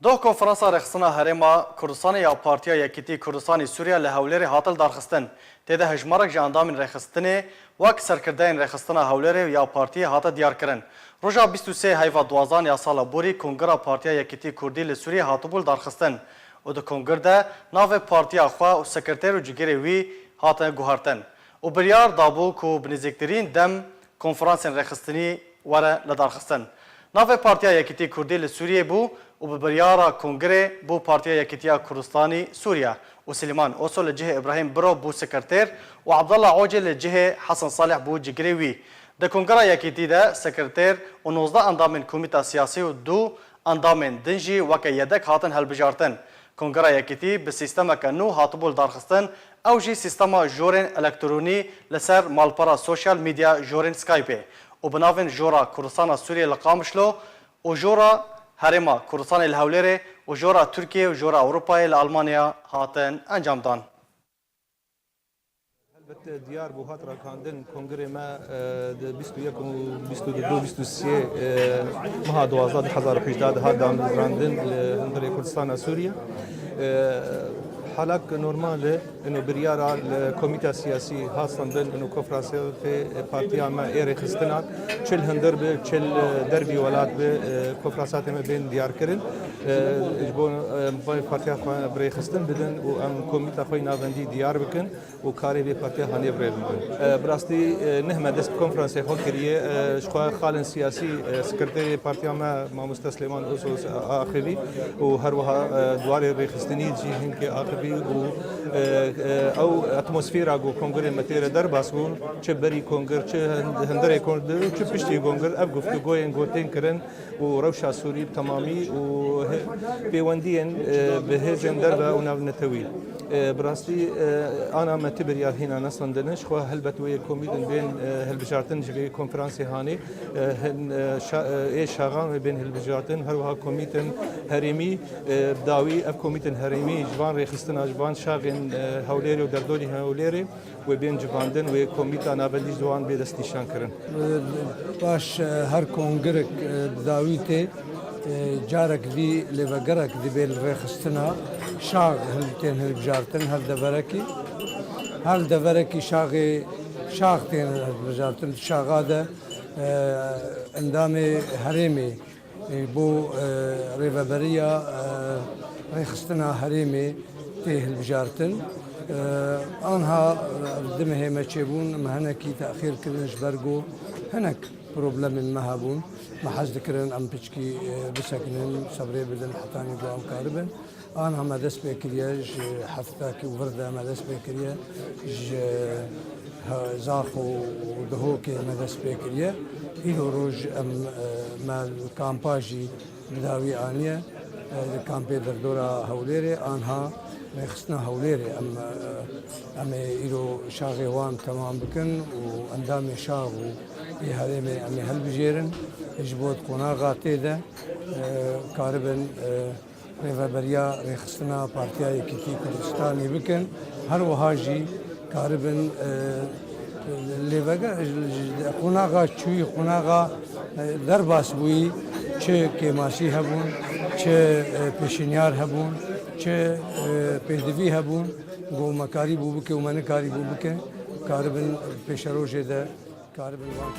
Doh konferansa rexistina Herêma Kurdistanê ya Partiya Yekîtî Kurdistanê Sûriya li Hewlêrê hatil darxistin. Têde hejmarek ji endamên rexistinê wek serkirdeyên rexistina Hewlêrê ya partiyê hate diyarkirin. Roja 23 heyva duwazan ya sala borî Kongera Partiya Yekîtî Kurdî li Sûriyê hatibû darxistin. û di kongir de navê partiya xwe û sekreter û cigirê wî hatine guhartin. û biryar dabû ku bi nêzîktirîn dem konferansên rexistinî were li darxistin. Navê Partiya Yekîtî Kurdî li Sûriyê bû û bi biryara Kongerê bû Partiya Yekîtiya Kurdistanî Sûriya û Silîman Oso li cihê İbrahim Biro bû sekreter û Abdullah Ocê li cihê Hesan Salih bû cigirê wî. Di Kongera Yekîtî de sekreter û 19 endamên komîta siyasî û 2 endamên din jî weke yedek hatin helbijartin. Kongera Yekîtî bi sîstemeke nû hatibû darxistin, ew jî sîstema jorên elektronî li ser malpera sosyal medya jorên Skypeê û bi navên Jora Kurdistana Sûriyê li Qamişlo û Jora Herêma Kurdistanê li Hewlêrê û Jora Tirkiye û Jora Ewropayê li Almanya hatin encamdan. البته دیار بو هات راکاندن کنگره ما 21 و 22 23 مها 2018 هات دام راندن هندره کردستان سوریا حالك نورماله انه بريارا الكوميتا السياسي هاستندن انه كونفرنسي في بارتيا ما ايري خستنا تشل هندر تشل دربي ولات بكونفرنسات ما بين ديار كرن اجبون بارتيا بري خستن بدن وام كوميتا خوينا بندي ديار بكن وكاري بي بارتيا هاني بري براستي نهمه دست كونفرنسي خو كريه شخوا خالن سياسي سكرتير بارتيا ما مستسلمان اسس اخري وهروها دواري ري خستني جي هنكي اخري او اتمسفيرا جو كونغري ماتيرا درباسون چه بري كونغر چه هندري كونغر چه پشتي كونغر اب گفتگوين گوتين كرن و روشا سوري تمامي و بيوندين بهزن دربا ونتويل براستي انا متبريا هنا نصندنش خو هلبت وي كوميدن بين هلبجارتن جي كونفرنسي هاني اي شاغان بين هلبجارتن هروها كوميتن هريمي بداوي اب كوميتن هريمي جوان ريخستن اجبان شاغن هوليري ودردولي هوليري وبين جواندن وكوميتا نابلي جوان بيدستيشان كرن باش هر كونغرك داويتي جارك دي لبقرك دي بين ريخستنا شاغ هلتين هلبجارتن هل دبركي شاغتين هلبجارتن شاغاده اندامي هريمي بو ريفابريا ريخستنا هريمي تيه البجارتن آنها دمه ما چبون مهنکی تأخیر کردنش برگو هنک پروبلم مهبون محض کردن ام پچکی بسکنن صبری بدن حتانی دو ام کاربن آنها مدرس بکریه هفته کی ورده مدرس بکریه زاخ و دهو که مدرس بکریه ایلو روز ام مال کامپاجی بداوی آنیه کامپی در دورا هوليري آنها خصنا هوليري اما ایلو شاغي وان تمام بكن واندامي شاغو هرمي امي هل بجيرن اجبوت قناغا تيدا كاربن ريفابريا ريخستنا بارتيا يكيتي كردستاني بكن هر وهاجي كاربن ليفاغا قناغا چوي قناغا درباس بوي چه کماسی هبون چه پیشنیار هبون چه پیدوی هبون گو مکاری بو بکه و من کاری بو بکه کاربن پیش روزه ده کاربن وان